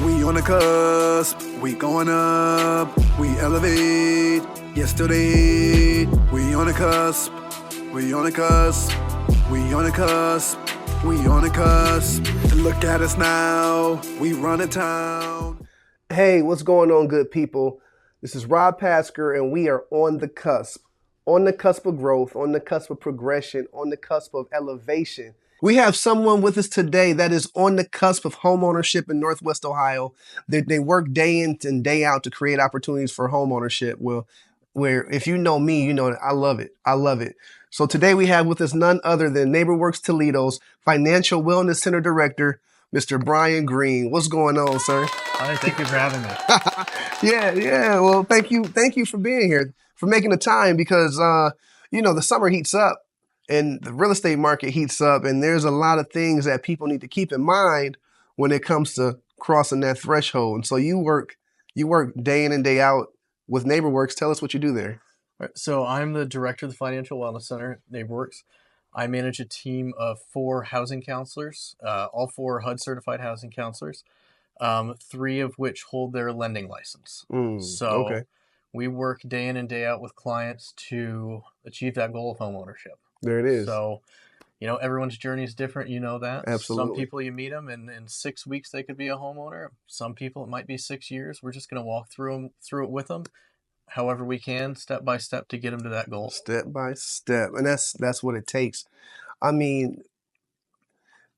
We on the cusp, we going up, we elevate, yes to the heat. We on the cusp, we on the cusp, we on the cusp, we on the cusp. Look at us now, we running town. Hey, what's going on, good people? This is Rob Pasker, and we are on the cusp of growth, on the cusp of progression, on the cusp of elevation. We have someone with us today that is on the cusp of homeownership in Northwest Ohio. They work day in and day out to create opportunities for homeownership. Well, where if you know me, you know that I love it. I love it. So today we have with us none other than NeighborWorks Toledo's Financial Wellness Center Director, Mr. Brian Green. What's going on, sir? Hi, thank you for having me. Yeah. Well, thank you for being here, for making the time, because the summer heats up and the real estate market heats up, and there's a lot of things that people need to keep in mind when it comes to crossing that threshold. And so you work day in and day out with NeighborWorks. Tell us what you do there. All right, so I'm the director of the Financial Wellness Center at NeighborWorks. I manage a team of 4 housing counselors, all 4 HUD certified housing counselors, 3 of which hold their lending license. Okay. We work day in and day out with clients to achieve that goal of homeownership. There it is. So, everyone's journey is different. You know that. Absolutely. Some people you meet them and in 6 weeks they could be a homeowner. Some people it might be 6 years. We're just going to walk through it with them, however we can, step by step, to get them to that goal. Step by step, and that's what it takes. I mean,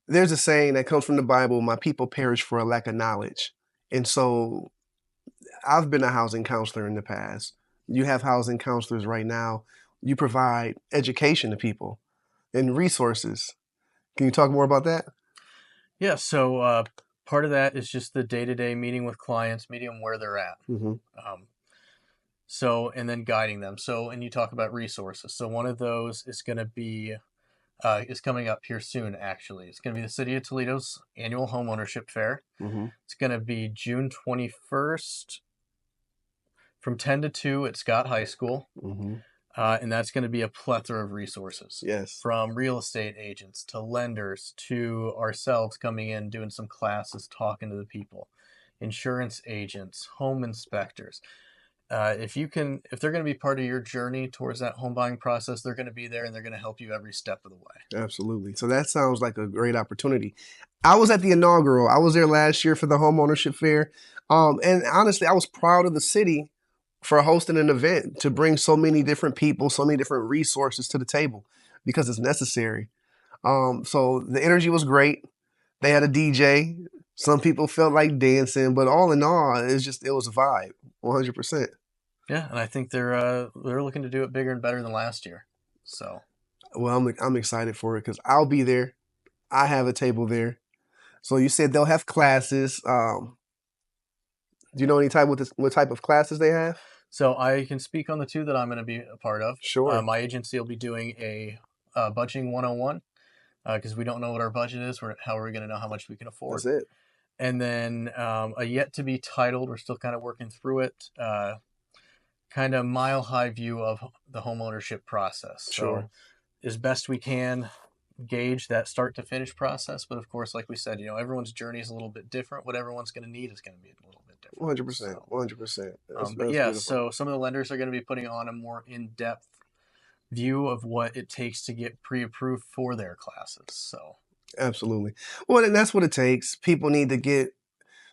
there's a saying that comes from the Bible: "My people perish for a lack of knowledge." And so, I've been a housing counselor in the past. You have housing counselors right now. You provide education to people and resources. Can you talk more about that? Yeah, so part of that is just the day-to-day meeting with clients, meeting them where they're at. Mm-hmm. And then guiding them. And you talk about resources. So one of those is going to be, is coming up here soon, actually. It's going to be the City of Toledo's annual Homeownership Fair. Mm-hmm. It's going to be June 21st from 10 to 2 at Scott High School. Mm-hmm. And that's going to be a plethora of resources. Yes. From real estate agents to lenders to ourselves coming in, doing some classes, talking to the people, insurance agents, home inspectors. If they're going to be part of your journey towards that home buying process, they're going to be there and they're going to help you every step of the way. Absolutely. So that sounds like a great opportunity. I was at the inaugural. I was there last year for the Homeownership Fair. And honestly, I was proud of the city for hosting an event to bring so many different people, so many different resources to the table, because it's necessary. So the energy was great. They had a DJ. Some people felt like dancing, but all in all, it was a vibe, 100%. Yeah, and I think they're looking to do it bigger and better than last year. So, well, I'm excited for it because I'll be there. I have a table there. So you said they'll have classes. Do you know what type of classes they have? So I can speak on the 2 that I'm going to be a part of. Sure. My agency will be doing a budgeting 101 because we don't know what our budget is. How are we going to know how much we can afford? That's it. And then a yet to be titled, we're still kind of working through it, kind of mile high view of the homeownership process. Sure. So as best we can gauge that start to finish process. But of course, like we said, everyone's journey is a little bit different. What everyone's going to need is going to be a little bit different. 100%. 100%. But yeah, so some of the lenders are going to be putting on a more in-depth view of what it takes to get pre-approved for their classes. So absolutely. Well, and that's what it takes. People need to get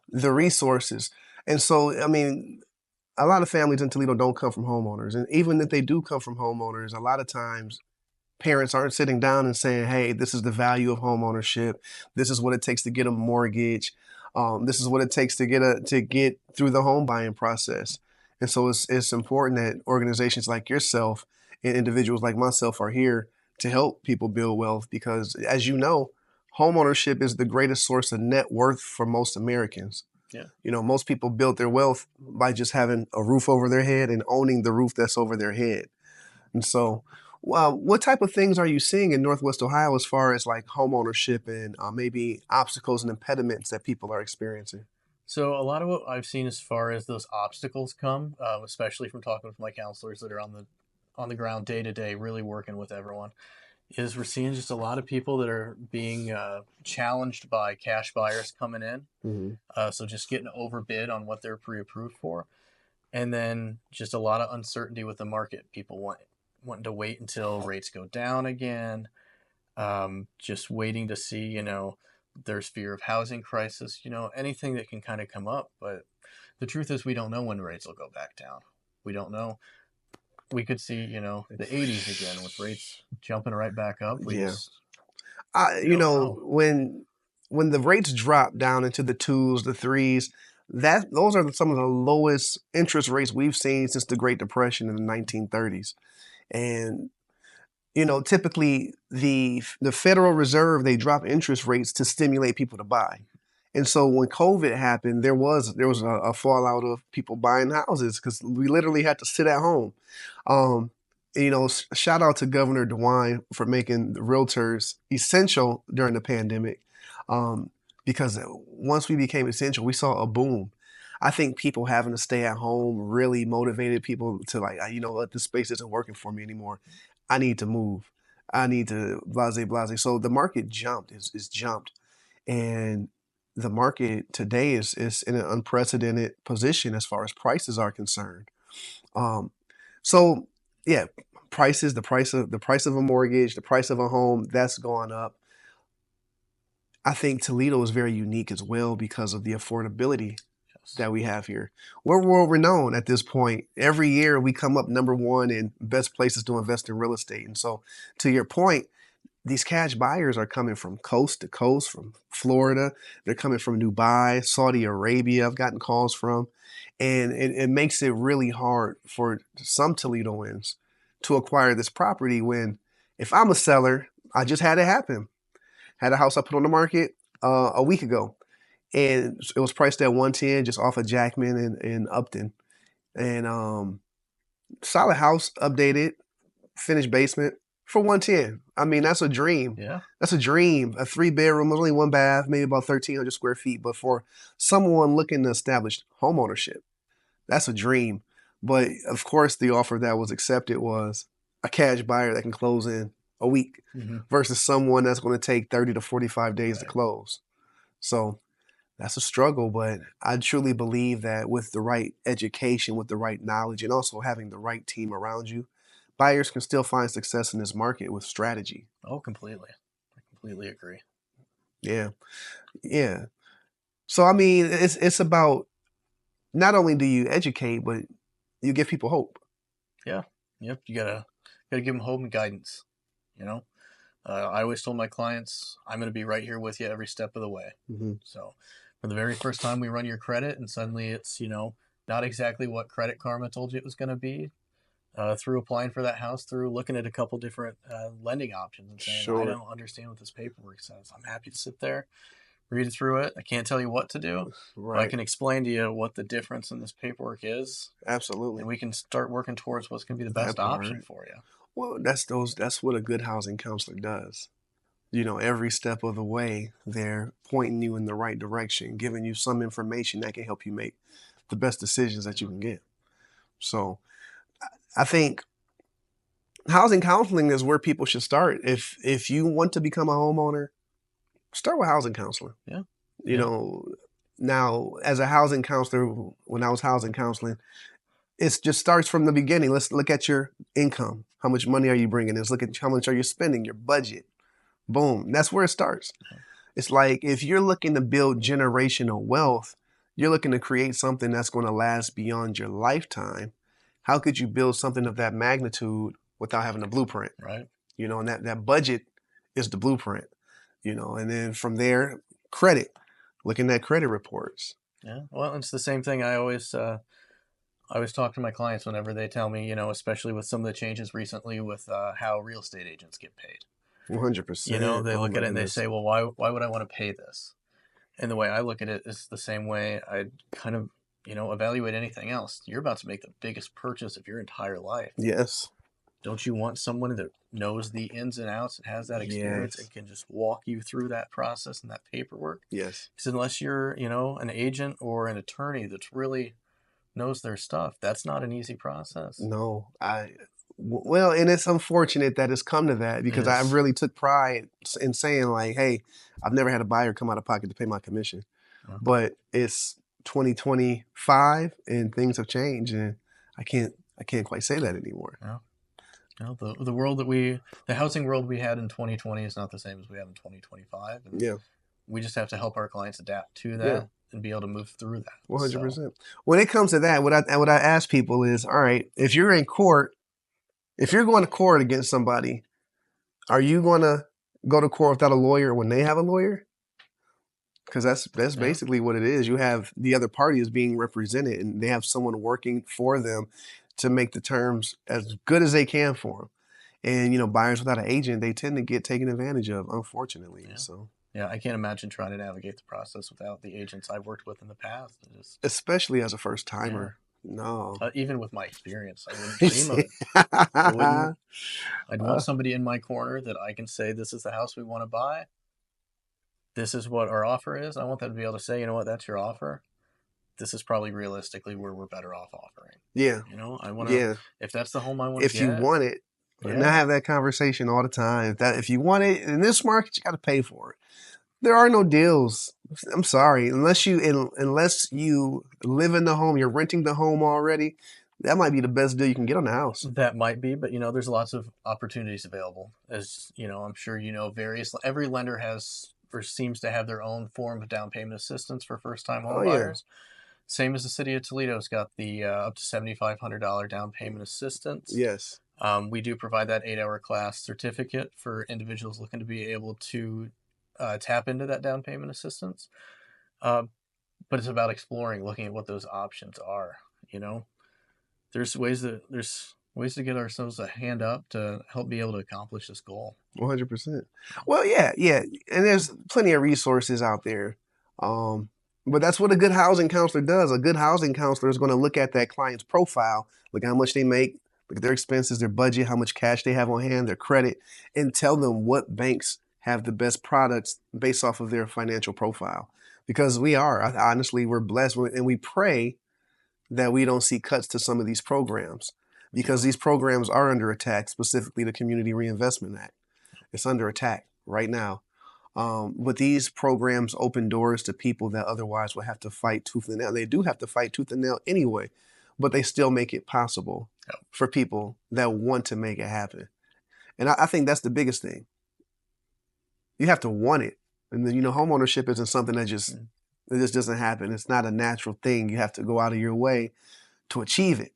the resources. And so, I mean, a lot of families in Toledo don't come from homeowners. And even if they do come from homeowners, a lot of times parents aren't sitting down and saying, hey, this is the value of homeownership. This is what it takes to get a mortgage. This is what it takes to get through the home buying process. And so it's important that organizations like yourself and individuals like myself are here to help people build wealth, because as you know, homeownership is the greatest source of net worth for most Americans. Yeah. Most people build their wealth by just having a roof over their head and owning the roof that's over their head. And so, what type of things are you seeing in Northwest Ohio as far as like home ownership and maybe obstacles and impediments that people are experiencing? So a lot of what I've seen as far as those obstacles come, especially from talking with my counselors that are on the ground day to day, really working with everyone, is we're seeing just a lot of people that are being challenged by cash buyers coming in. So just getting overbid on what they're pre-approved for. And then just a lot of uncertainty with the market. People wanting to wait until rates go down again. Just waiting to see, there's fear of housing crisis, anything that can kind of come up. But the truth is we don't know when rates will go back down. We don't know. We could see, the 80s again with rates jumping right back up. We just you don't know, know. when the rates drop down into the twos, the threes, those are some of the lowest interest rates we've seen since the Great Depression in the 1930s. And typically the Federal Reserve, they drop interest rates to stimulate people to buy. And so when COVID happened, there was a fallout of people buying houses because we literally had to sit at home. Shout out to Governor DeWine for making the realtors essential during the pandemic, because once we became essential, we saw a boom. I think people having to stay at home really motivated people to like, you know what, this space isn't working for me anymore. I need to move. I need to blase. So the market jumped, is jumped. And the market today is in an unprecedented position as far as prices are concerned. So yeah, prices, the price of a mortgage, the price of a home, that's gone up. I think Toledo is very unique as well because of the affordability that we have here. We're world renowned at this point. Every year we come up number one in best places to invest in real estate. And so to your point, these cash buyers are coming from coast to coast, from Florida. They're coming from Dubai, Saudi Arabia. I've gotten calls from. And it makes it really hard for some Toledoans to acquire this property when, if I'm a seller, I just had it happen. Had a house I put on the market a week ago. And it was priced at 110 just off of Jackman in Upton. And solid house, updated, finished basement for 110. I mean, that's a dream. Yeah. That's a dream. A 3-bedroom, only 1 bath, maybe about 1,300 square feet. But for someone looking to establish homeownership, that's a dream. But of course, the offer that was accepted was a cash buyer that can close in a week versus someone that's going to take 30 to 45 days to close. So that's a struggle, but I truly believe that with the right education, with the right knowledge, and also having the right team around you, buyers can still find success in this market with strategy. Oh, completely. I completely agree. Yeah. Yeah. So, I mean, it's about not only do you educate, but you give people hope. Yeah. Yep. You gotta give them hope and guidance. I always told my clients, I'm going to be right here with you every step of the way. So for the very first time we run your credit and suddenly it's, not exactly what Credit Karma told you it was going to be, through applying for that house, through looking at a couple different lending options and saying, I don't understand what this paperwork says. I'm happy to sit there, read through it. I can't tell you what to do. Right. But I can explain to you what the difference in this paperwork is. Absolutely. And we can start working towards what's going to be the best option for you. Well, that's what a good housing counselor does. Every step of the way, they're pointing you in the right direction, giving you some information that can help you make the best decisions that you can get. So I think housing counseling is where people should start. If you want to become a homeowner, start with housing counseling. Yeah. Now, as a housing counselor, when I was housing counseling, it just starts from the beginning. Let's look at your income. How much money are you bringing in? Let's look at how much are you spending, your budget. Boom. That's where it starts. It's like if you're looking to build generational wealth, you're looking to create something that's going to last beyond your lifetime. How could you build something of that magnitude without having a blueprint? Right. And that budget is the blueprint, and then from there, credit, looking at credit reports. Yeah. Well, it's the same thing. I always talk to my clients whenever they tell me, especially with some of the changes recently with how real estate agents get paid. 100%. They look at it and they say, well, why would I want to pay this? And the way I look at it is the same way I kind of, evaluate anything else. You're about to make the biggest purchase of your entire life. Yes. Don't you want someone that knows the ins and outs and has that experience and can just walk you through that process and that paperwork? Yes. Because unless you're, an agent or an attorney that's really knows their stuff, that's not an easy process. No, Well, and it's unfortunate that it's come to that, because I Yes. really took pride in saying like, "Hey, I've never had a buyer come out of pocket to pay my commission." Yeah. But it's 2025 and things have changed, and I can't quite say that anymore. Yeah. You know, the housing world we had in 2020 is not the same as we have in 2025, and Yeah, we just have to help our clients adapt to yeah, that and be able to move through that. So 100%. When it comes to that, what I ask people is, all right, if you're in court, if you're going to court against somebody, are you going to go to court without a lawyer when they have a lawyer? Because that's yeah, basically what it is. You have the other party is being represented, and they have someone working for them to make the terms as good as they can for them. And buyers without an agent, they tend to get taken advantage of, unfortunately. yeah, So, yeah. I can't imagine trying to navigate the process without the agents I've worked with in the past. especially as a first Yeah. timer, no. Even with my experience, I wouldn't dream of it. I wouldn't. I'd want somebody in my corner that I can say, "This is the house we want to buy. This is what our offer is." I want them to be able to say, "You know what? That's your offer. This is probably realistically where we're better off offering." Yeah, I want to. yeah. If that's the home I want to If you get, want it, and I yeah, have that conversation all the time. If you want it in this market, you got to pay for it. There are no deals. I'm sorry, unless you live in the home, you're renting the home already. That might be the best deal you can get on the house. that might be. But there's lots of opportunities available. As I'm sure every lender has or seems to have their own form of down payment assistance for first time Oh home yeah, buyers. Same as the city of Toledo's got the up to $7,500 down payment assistance. yes, We do provide that 8-hour class certificate for individuals looking to be able to tap into that down payment assistance. Uh, but it's about exploring, looking at what those options are. You know, there's ways to get ourselves a hand up to help be able to accomplish this goal. 100%. Well, yeah, yeah, and there's plenty of resources out there. Um, but that's what a good housing counselor does. A good housing counselor is going to look at that client's profile, look at how much they make, look at their expenses, their budget, how much cash they have on hand, their credit, and tell them what banks have the best products based off of their financial profile. Because honestly, we're blessed, and we pray that we don't see cuts to some of these programs, because Yeah. these programs are under attack, specifically the Community Reinvestment Act. It's under attack right now. But these programs open doors to people that otherwise would have to fight tooth and nail. They do have to fight tooth and nail anyway, but they still make it possible Yeah. for people that want to make it happen. And I think that's the biggest thing. You have to want it. And then, homeownership isn't something it just doesn't happen. It's not a natural thing. You have to go out of your way to achieve it.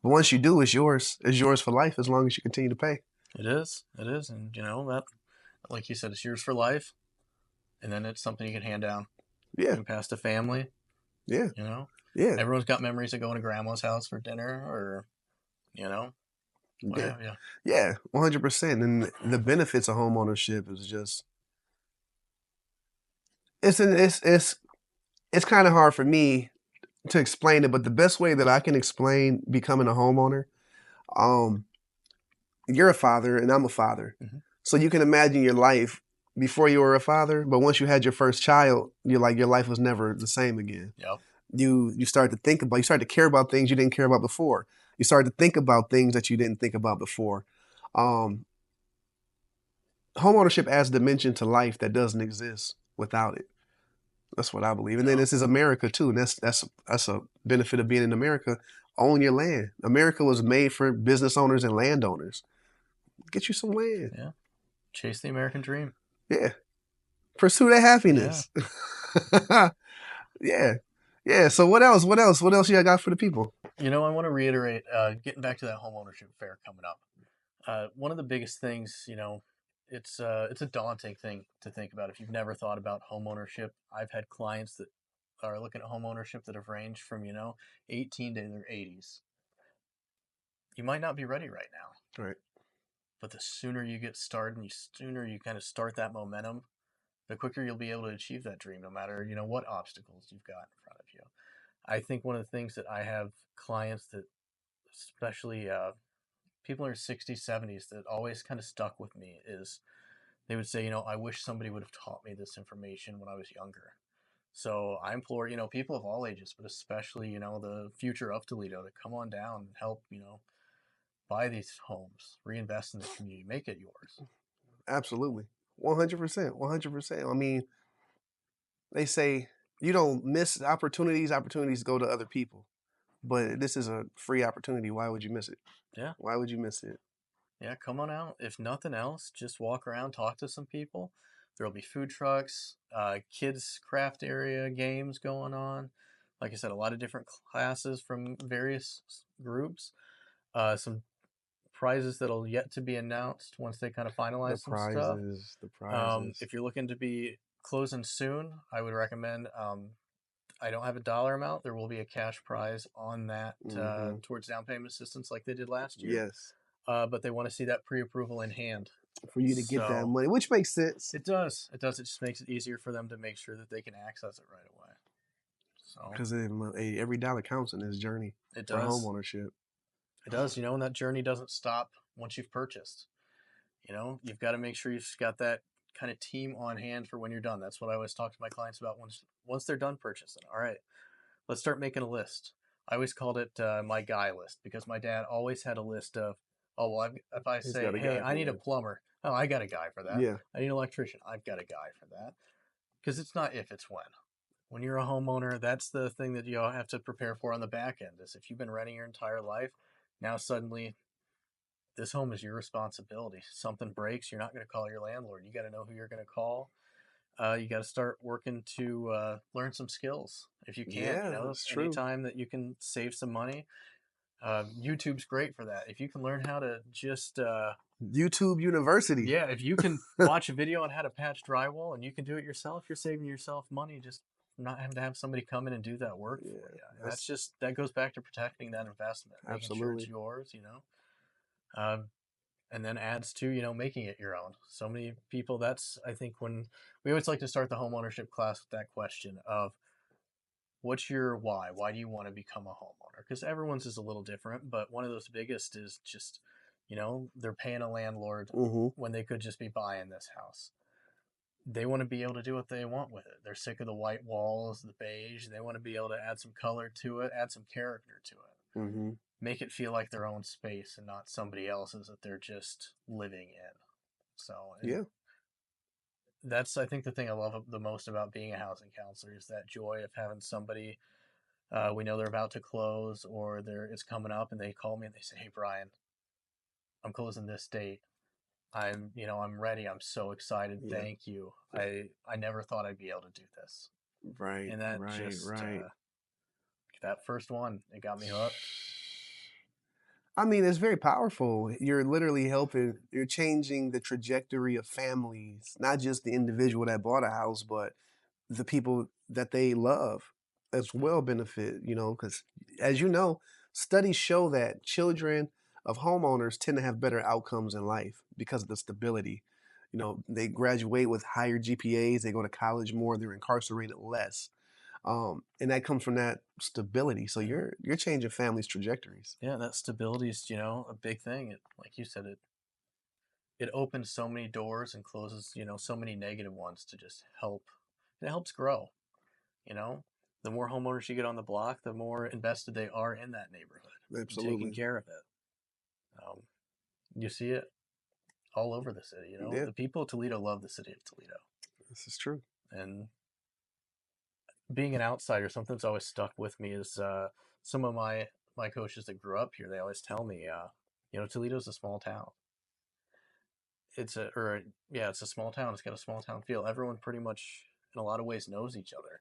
But once you do, it's yours. It's yours for life as long as you continue to pay. It is. It is. And that, like you said, it's yours for life. And then it's something you can hand down. You Yeah, can pass to family. yeah, You know, yeah, everyone's got memories of going to grandma's house for dinner or, you know, yeah, whatever. Yeah. yeah, 100%. And the benefits of homeownership is just it's kind of hard for me to explain it, but the best way that I can explain becoming a homeowner, um, you're a father and I'm a father, Hmm. so you can imagine your life before you were a father, but once you had your first child, you're like your life was never the same again. Yep. You start to you start to care about things you didn't care about before. You start to think about things that you didn't think about before. Um, Homeownership adds dimension to life that doesn't exist without it. That's what I believe. And then Yep. this is America too, and that's a benefit of being in America. Own your land. America was made for business owners and landowners. Get you some land. Yeah. Chase the American dream. Yeah. Pursue that Yeah. happiness. Yeah. Yeah. So what else? What else? What else you got for the people? I want to reiterate, getting back to that homeownership fair coming up. One of the biggest things, it's a daunting thing to think about if you've never thought about homeownership. I've had clients that are looking at homeownership that have ranged from 18 to their 80s. You might not be ready right now, Right. but the sooner you get started and the sooner you kind of start that momentum, the quicker you'll be able to achieve that dream, no matter what obstacles you've got in front of you. I think one of the things that I have clients that, especially people in their 60s, 70s, that always kind of stuck with me is they would say, I wish somebody would have taught me this information when I was younger. So I implore, people of all ages, but especially, the future of Toledo, to come on down and help, buy these homes, reinvest in the community, make it yours. Absolutely. 100%. 100%. I mean, they say you don't miss opportunities go to other people. But this is a free opportunity. Why would you miss it? Yeah. Why would you miss it? Yeah, come on out. If nothing else, just walk around, talk to some people. There'll be food trucks, kids craft area games going on. Like I said, a lot of different classes from various groups. Some prizes that'll yet to be announced once they kind of The finalize some stuff. prizes, the prizes. If you're looking to be closing soon, I would recommend. I don't have a dollar amount. There will be a cash prize on that towards down payment assistance, like they did last year. Yes. But they want to see that pre-approval in hand For you to get that money, which makes sense. It does. It does. It just makes it easier for them to make sure that they can access it right away. So because every dollar counts in this journey it for does. homeownership. It does. You know, and that journey doesn't stop once you've purchased. You know, you've got to make sure you've got that kind of team on hand for when you're done. That's what I always talk to my clients about once they're done purchasing. All right, let's start making a list. I always called it my guy list because my dad always had a list of, oh, well, if I say, hey, I need a plumber. Oh, I got a guy for that. Yeah. I need an electrician. I've got a guy for that. Because it's not if, it's when. When you're a homeowner, that's the thing that you have to prepare for on the back end. Is if you've been renting your entire life, now suddenly this home is your responsibility. Something breaks, you're not going to call your landlord. You got to know who you're going to call. You got to start working to learn some skills if you can. Yeah, you know, that's true. Anytime that you can save some money, YouTube's great for that. If you can learn how to just YouTube University. Yeah, if you can watch a video on how to patch drywall and you can do it yourself, you're saving yourself money just not having to have somebody come in and do that work for you. That goes back to protecting that investment, making sure it's yours, you know. And then adds to, you know, making it your own. So many people, that's, I think, when we always like to start the homeownership class with that question of what's your why? Why do you want to become a homeowner? Because everyone's is a little different, but one of those biggest is just, you know, they're paying a landlord when they could just be buying this house. They want to be able to do what they want with it. They're sick of the white walls, the beige. They want to be able to add some color to it, add some character to it. Make it feel like their own space and not somebody else's that they're just living in. So yeah, that's, I think, the thing I love the most about being a housing counselor is that joy of having somebody, we know they're about to close or it's coming up and they call me and they say, hey, Brian, I'm closing this date. I'm ready. I'm so excited. Yeah. Thank you. I never thought I'd be able to do this. Right. And that that first one, it got me hooked. I mean, it's very powerful. You're literally you're changing the trajectory of families, not just the individual that bought a house, but the people that they love as well benefit, you know, because as you know, studies show that children of homeowners tend to have better outcomes in life because of the stability. You know, they graduate with higher GPAs, they go to college more, they're incarcerated less. And that comes from that stability. So you're changing families' trajectories. Yeah, that stability is, you know, a big thing. Like you said, it opens so many doors and closes, you know, so many negative ones to just help. It helps grow. You know, the more homeowners you get on the block, the more invested they are in that neighborhood. Absolutely. Taking care of it. You see it all over the city. You know, the people of Toledo love the city of Toledo. This is true. And being an outsider, something that's always stuck with me is some of my coaches that grew up here. They always tell me, you know, Toledo's a small town. It's a small town. It's got a small town feel. Everyone pretty much, in a lot of ways, knows each other.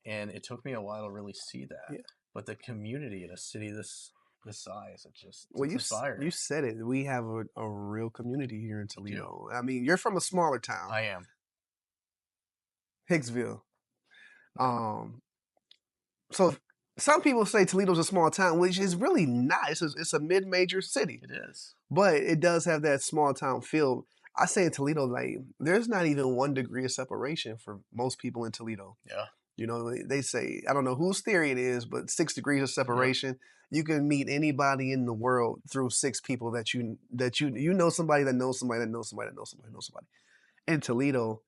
And it took me a while to really see that. Yeah. But the community in a city this size, it's inspiring. You said it. We have a real community here in Toledo. I mean, you're from a smaller town. I am. Hicksville. So some people say Toledo's a small town, which is really not. It's a mid-major city. It is. But it does have that small town feel. I say in Toledo, like, there's not even 1 degree of separation for most people in Toledo. Yeah. You know, they say, I don't know whose theory it is, but 6 degrees of separation. Yeah. You can meet anybody in the world through 6 people that you know somebody that knows somebody that knows somebody that knows somebody that knows somebody. In Toledo,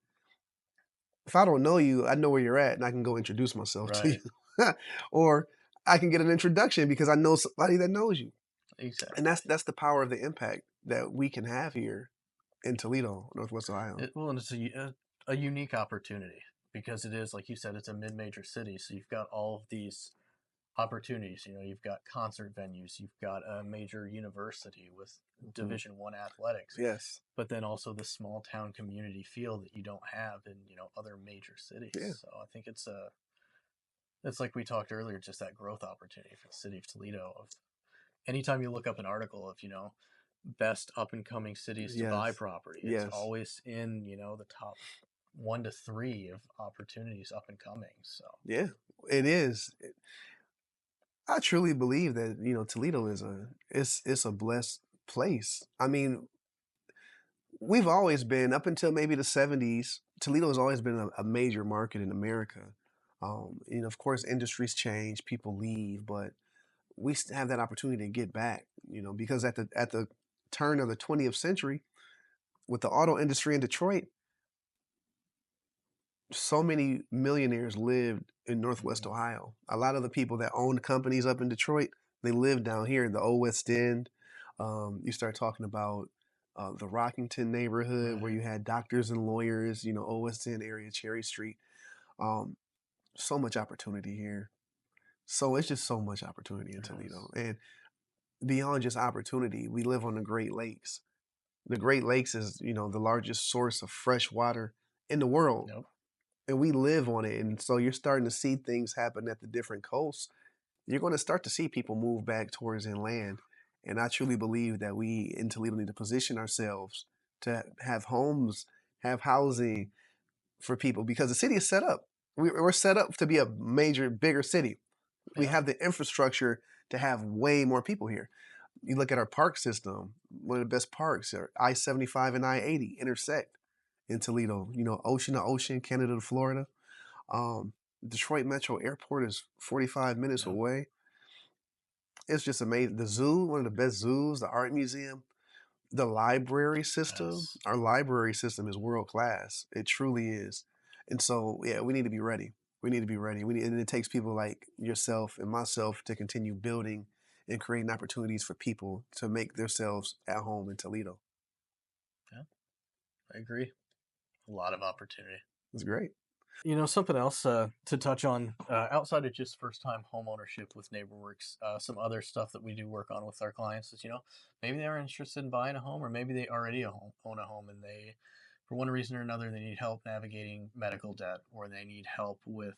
if I don't know you, I know where you're at and I can go introduce myself to you. Or I can get an introduction because I know somebody that knows you. Exactly. And that's the power of the impact that we can have here in Toledo, Northwest Ohio. And it's a unique opportunity because it is, like you said, it's a mid-major city. So you've got all of these opportunities. You've got concert venues, you've got a major university with Division One athletics, Yes. but then also the small town community feel that you don't have in other major cities. Yeah. So I think it's like we talked earlier, just that growth opportunity for the city of Toledo. Of anytime you look up an article of best up and coming cities to buy Yes. property, it's Yes. always in the top 1 to 3 of opportunities up and coming. So Yeah, it is. I truly believe that Toledo is it's a blessed place. I mean, we've always been up until maybe the '70s. Toledo has always been a major market in America. Of course, industries change, people leave, but we have that opportunity to get back. Because at the turn of the 20th century, with the auto industry in Detroit, so many millionaires lived in Northwest Ohio. A lot of the people that owned companies up in Detroit, they lived down here in the Old West End. You start talking about the Rockington neighborhood where you had doctors and lawyers, Old West End area, Cherry Street. Um, so much opportunity here. So it's just so much opportunity in Toledo. And beyond just opportunity, we live on the Great Lakes. The Great Lakes is, the largest source of fresh water in the world. Yep. And we live on it. And so you're starting to see things happen at the different coasts. You're going to start to see people move back towards inland. And I truly believe that we in Toledo need to position ourselves to have homes, have housing for people because the city is set up. We're set up to be a major, bigger city. We Yeah. have the infrastructure to have way more people here. You look at our park system, one of the best parks are I-75 and I-80 intersect in Toledo, ocean to ocean, Canada to Florida. Detroit Metro Airport is 45 minutes Yep. away. It's just amazing. The zoo, one of the best zoos, the art museum, the library system. Yes. Our library system is world class. It truly is. And so, yeah, we need to be ready. We need to be ready. And it takes people like yourself and myself to continue building and creating opportunities for people to make themselves at home in Toledo. Yeah, I agree. A lot of opportunity. It's great. Something else to touch on outside of just first-time home ownership with NeighborWorks, some other stuff that we do work on with our clients is, maybe they are interested in buying a home, or maybe they already own a home and they, for one reason or another, they need help navigating medical debt, or they need help with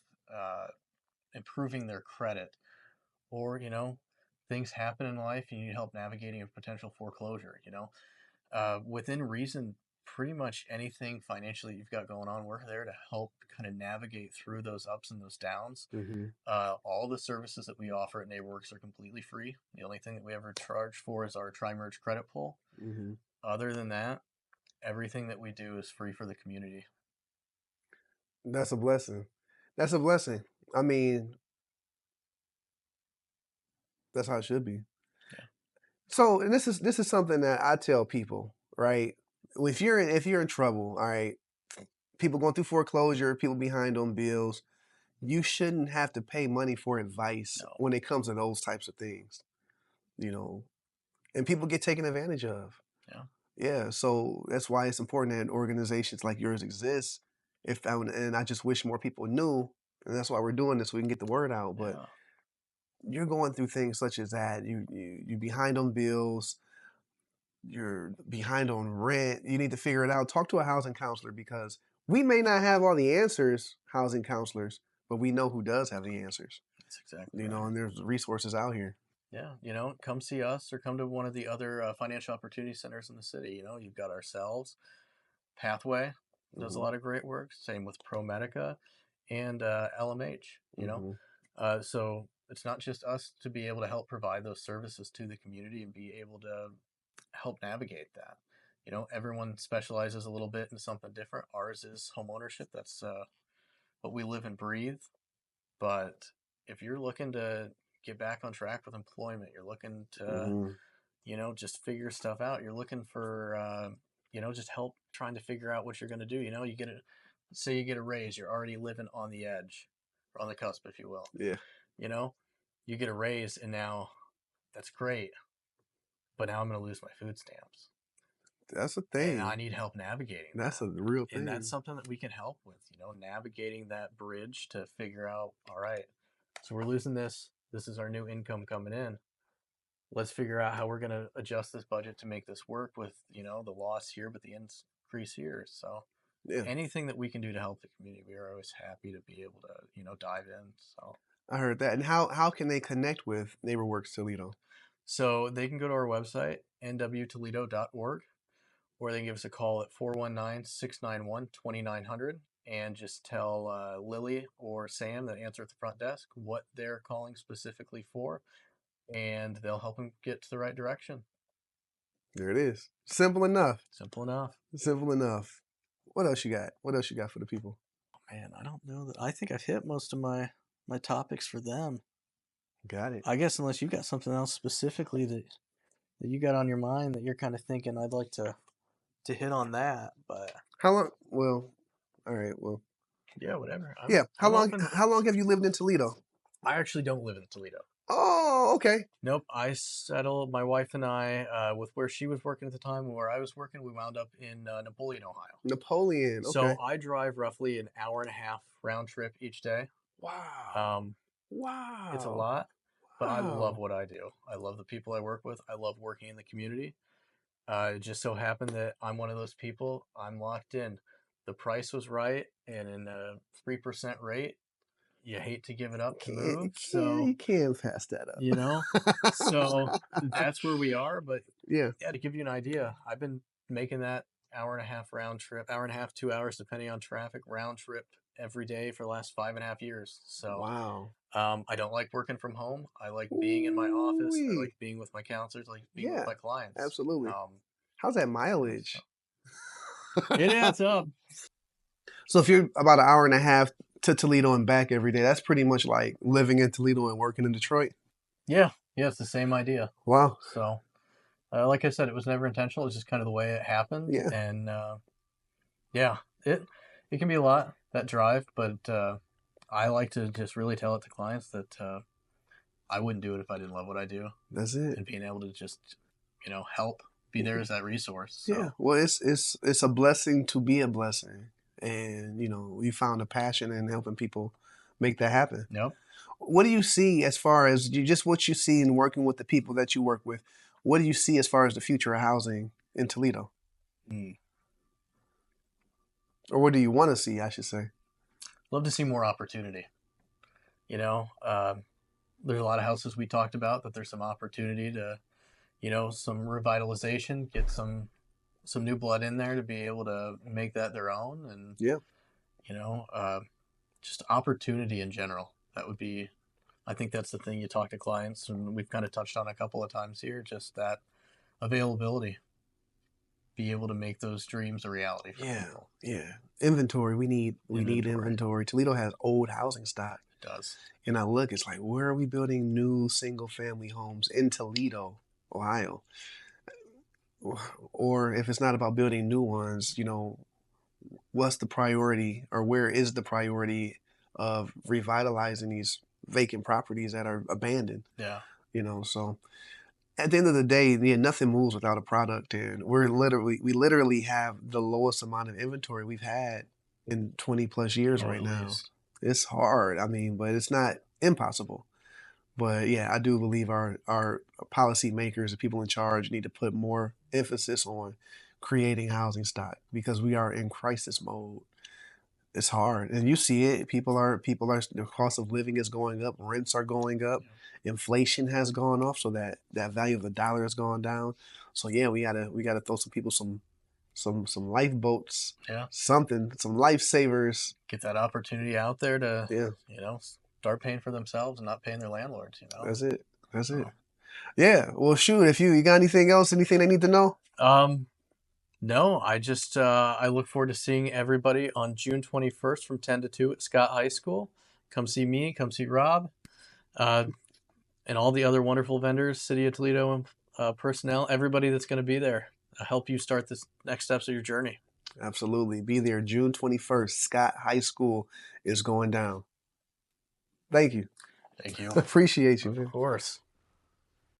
improving their credit, or, things happen in life and you need help navigating a potential foreclosure, within reason, pretty much anything financially you've got going on, we're there to help kind of navigate through those ups and those downs. Mm-hmm. All the services that we offer at NeighborWorks are completely free. The only thing that we ever charge for is our tri-merge credit pull. Mm-hmm. Other than that, everything that we do is free for the community. That's a blessing. That's a blessing. I mean, that's how it should be. Yeah. So, and this is something that I tell people, right? If you're in trouble, all right, people going through foreclosure, people behind on bills, you shouldn't have to pay money for advice No. when it comes to those types of things, and people get taken advantage of. Yeah. Yeah. So that's why it's important that organizations like yours exist. And I just wish more people knew, and that's why we're doing this so we can get the word out. But Yeah. you're going through things such as that. You behind on bills. You're behind on rent. You need to figure it out. Talk to a housing counselor because we may not have all the answers, housing counselors, but we know who does have the answers. That's exactly right. And there's resources out here. Yeah, come see us or come to one of the other financial opportunity centers in the city. You've got ourselves, Pathway does a lot of great work. Same with ProMedica and LMH. So it's not just us to be able to help provide those services to the community and be able to help navigate that. Everyone specializes a little bit in something different. Ours is home ownership. That's what we live and breathe. But if you're looking to get back on track with employment, you're looking to, just figure stuff out. You're looking for, just help trying to figure out what you're going to do. Say you get a raise, you're already living on the edge, or on the cusp, if you will. Yeah. You get a raise, and now that's great. but now I'm going to lose my food stamps. That's a And I thing. need help navigating That's that. a real And thing. that's something that we can help with, navigating that bridge to figure out, all right, so we're losing this. This is our new income coming in. Let's figure out how we're going to adjust this budget to make this work with, the loss here, but the increase here. So Yeah, anything that we can do to help the community, we are always happy to be able to, dive in. So I heard that. And how can they connect with NeighborWorks Toledo? So they can go to our website, nwtoledo.org, or they can give us a call at 419-691-2900 and just tell Lily or Sam that answer at the front desk what they're calling specifically for, and they'll help them get to the right direction. There it is. Simple enough. Simple enough. Simple enough. What else you got? What else you got for the people? Man, I don't know that. I think I've hit most of my topics for them. Got it. I guess unless you got something else specifically that you got on your mind that you're kind of thinking I'd like to hit on that, but How long? Well, all right. Well, yeah, whatever. How I'm long? open. How long have you lived in Toledo? I actually don't live in Toledo. Oh, okay. Nope. I settled, my wife and I, with where she was working at the time and where I was working, we wound up in Napoleon, Ohio. Napoleon. Okay. So I drive roughly an hour and a half round trip each day. Wow. Wow. It's a lot, but I Wow. love what I do. I love the people I work with. I love working in the community. It just so happened that I'm one of those people. I'm locked in. The price was right, and in a 3% rate, you hate to give it up to move. You can't pass that up. So that's where we are. But yeah, to give you an idea, I've been making that hour and a half round trip, hour and a half, 2 hours, depending on traffic, round trip every day for the last 5.5 years. So wow. I don't like working from home. I like being in my office. I like being with my counselors. I like being with my clients. Absolutely. How's that mileage? It adds up. So if you're about an hour and a half to Toledo and back every day, that's pretty much like living in Toledo and working in Detroit. Yeah, it's the same idea. Wow. So, like I said, it was never intentional. It's just kind of the way it happened. Yeah. And it can be a lot, that drive, but I like to just really tell it to clients that I wouldn't do it if I didn't love what I do. That's it. And being able to just, help, be there as that resource. So. Yeah. Well, it's a blessing to be a blessing. And, you found a passion in helping people make that happen. Yep. What do you see as far as what you see in working with the people that you work with? What do you see as far as the future of housing in Toledo? Or what do you want to see, I should say? Love to see more opportunity. There's a lot of houses we talked about that there's some opportunity to, some revitalization, get some new blood in there to be able to make that their own. And, just opportunity in general. That would be, I think that's the thing you talk to clients, and we've kind of touched on a couple of times here, just that availability, be able to make those dreams a reality for people. Yeah. Inventory. We need inventory. Toledo has old housing stock. It does. And I look, it's like, where are we building new single family homes in Toledo, Ohio? Or if it's not about building new ones, what's the priority, or where is the priority of revitalizing these vacant properties that are abandoned? Yeah. So at the end of the day, nothing moves without a product, and we literally have the lowest amount of inventory we've had in 20 plus years right now. It's hard. But it's not impossible. But yeah, I do believe our policymakers, the people in charge, need to put more emphasis on creating housing stock, because we are in crisis mode. It's hard, and you see it. People are. The cost of living is going up. Rents are going up. Yeah. Inflation has gone off, so that value of the dollar has gone down. So yeah, we gotta throw some people some lifeboats. Yeah. Some lifesavers. Get that opportunity out there to start paying for themselves and not paying their landlords. That's it. Yeah. Well, shoot. If you got anything else, anything they need to know? No, I just I look forward to seeing everybody on June 21st from 10 to 2 at Scott High School. Come see me, come see Rob, and all the other wonderful vendors, City of Toledo personnel, everybody that's going to be there to help you start this next steps of your journey. Absolutely. Be there June 21st. Scott High School is going down. Thank you. Thank you. Appreciate you. Of course.